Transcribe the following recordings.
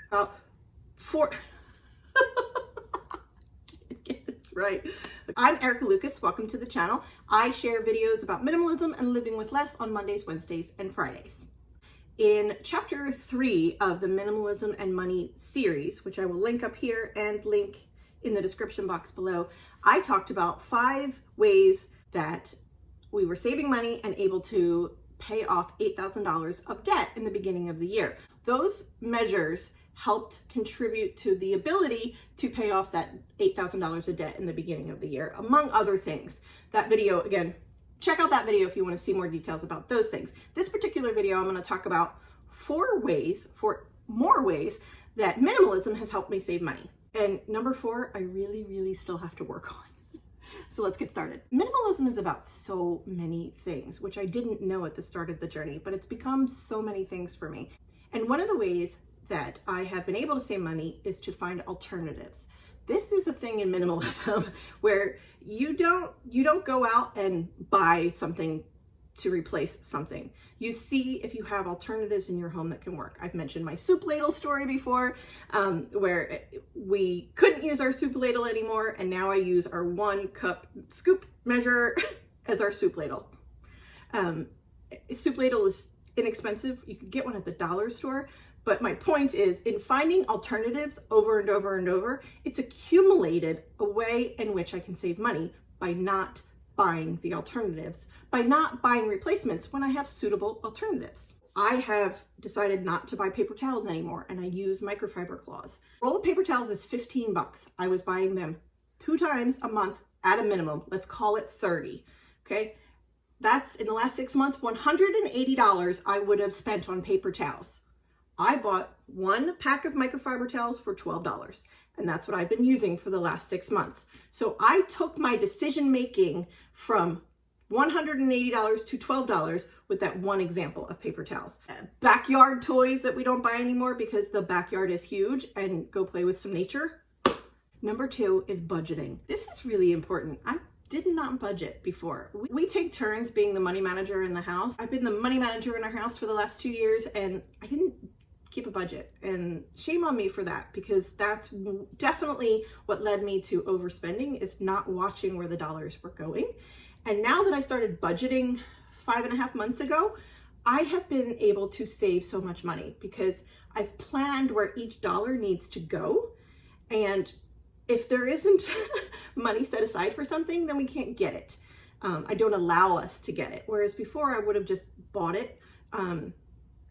For get this right. I'm Erica Lucas. Welcome to the channel. I share videos about minimalism and living with less on Mondays, Wednesdays, and Fridays. In chapter 3 of the Minimalism and Money series, which I will link up here and link in the description box below, I talked about 5 ways that we were saving money and able to pay off $8,000 of debt in the beginning of the year. Those measures helped contribute to the ability to pay off that $8,000 of debt in the beginning of the year, among other things. That video, again, check out that video if you want to see more details about those things. This particular video, I'm going to talk about 4 more ways that minimalism has helped me save money. And number 4, I really still have to work on. So let's get started. Minimalism is about so many things, which I didn't know at the start of the journey, but it's become so many things for me. And one of the ways that I have been able to save money is to find alternatives. This is a thing in minimalism where you don't go out and buy something to replace something. You see if you have alternatives in your home that can work. I've mentioned my soup ladle story before, where we couldn't use our soup ladle anymore, and now I use our 1 cup scoop measure as our soup ladle. Soup ladle is inexpensive. You can get one at the dollar store. But my point is, in finding alternatives over and over and over, it's accumulated a way in which I can save money by not buying the alternatives, by not buying replacements when I have suitable alternatives. I have decided not to buy paper towels anymore, and I use microfiber cloths. A roll of paper towels is 15 bucks. I was buying them 2 times a month at a minimum. Let's call it 30, okay? That's, in the last 6 months, $180 I would have spent on paper towels. I bought 1 pack of microfiber towels for $12, and that's what I've been using for the last 6 months. So I took my decision making from $180 to $12 with that 1 example of paper towels. Backyard toys that we don't buy anymore because the backyard is huge, and go play with some nature. Number 2 is budgeting. This is really important. I did not budget before. We take turns being the money manager in the house. I've been the money manager in our house for the last 2 years, and I didn't keep a budget, and shame on me for that, because that's definitely what led me to overspending, is not watching where the dollars were going. And now that I started budgeting 5.5 months ago, I have been able to save so much money because I've planned where each dollar needs to go. And if there isn't money set aside for something, then we can't get it. I don't allow us to get it. Whereas before I would have just bought it,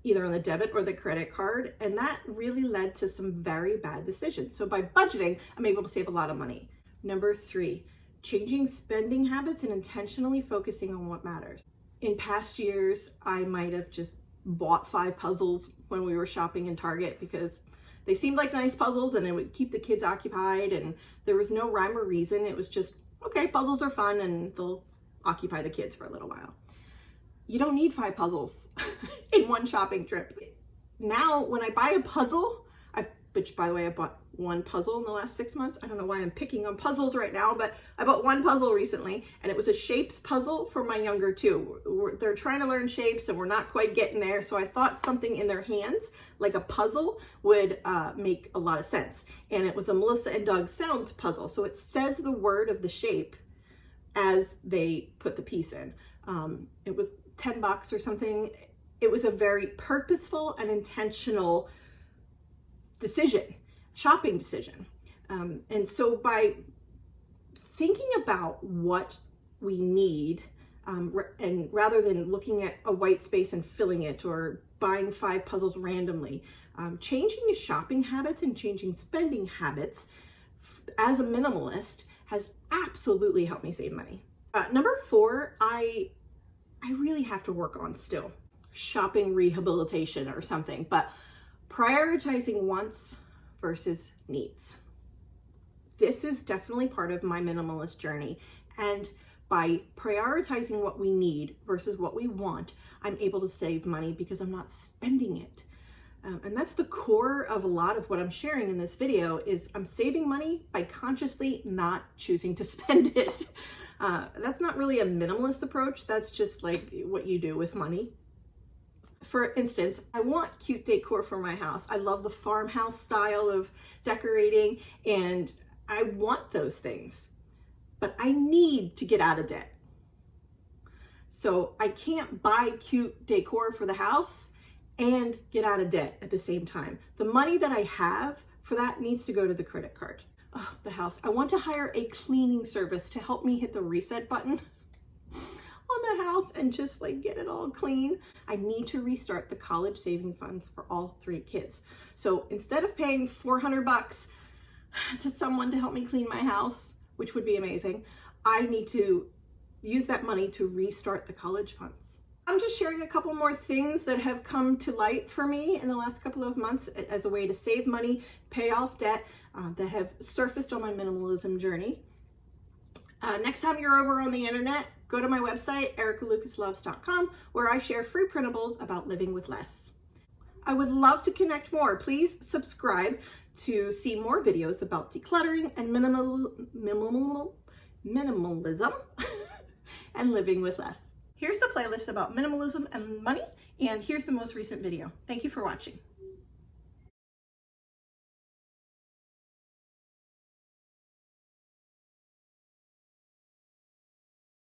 either on the debit or the credit card, and that really led to some very bad decisions. So by budgeting, I'm able to save a lot of money. Number 3, changing spending habits and intentionally focusing on what matters. In past years, I might have just bought 5 puzzles when we were shopping in Target because they seemed like nice puzzles and it would keep the kids occupied, and there was no rhyme or reason. It was just, okay, puzzles are fun and they'll occupy the kids for a little while. You don't need 5 puzzles in one shopping trip. Now, when I buy a puzzle, which by the way, I bought 1 puzzle in the last 6 months. I don't know why I'm picking on puzzles right now, but I bought 1 puzzle recently, and it was a shapes puzzle for my younger 2. They're trying to learn shapes and we're not quite getting there. So I thought something in their hands, like a puzzle, would make a lot of sense. And it was a Melissa and Doug sound puzzle. So it says the word of the shape as they put the piece in. It was 10 bucks or something. It was a very purposeful and intentional shopping decision. And so by thinking about what we need, and rather than looking at a white space and filling it or buying 5 puzzles randomly, changing the shopping habits and changing spending habits as a minimalist has absolutely helped me save money. Number 4, I really have to work on still. Shopping rehabilitation or something, but prioritizing wants versus needs. This is definitely part of my minimalist journey. And by prioritizing what we need versus what we want, I'm able to save money because I'm not spending it. And that's the core of a lot of what I'm sharing in this video, is I'm saving money by consciously not choosing to spend it. That's not really a minimalist approach. That's just like what you do with money. For instance, I want cute decor for my house. I love the farmhouse style of decorating and I want those things, but I need to get out of debt. So I can't buy cute decor for the house and get out of debt at the same time. The money that I have for that needs to go to the credit card. Oh, the house. I want to hire a cleaning service to help me hit the reset button on the house and just like get it all clean. I need to restart the college saving funds for all 3 kids. So instead of paying $400 to someone to help me clean my house, which would be amazing, I need to use that money to restart the college funds. I'm just sharing a couple more things that have come to light for me in the last couple of months as a way to save money, pay off debt, that have surfaced on my minimalism journey. Next time you're over on the internet, go to my website, ericalucasloves.com, where I share free printables about living with less. I would love to connect more. Please subscribe to see more videos about decluttering and minimalism and living with less. Here's the playlist about minimalism and money, and here's the most recent video. Thank you for watching.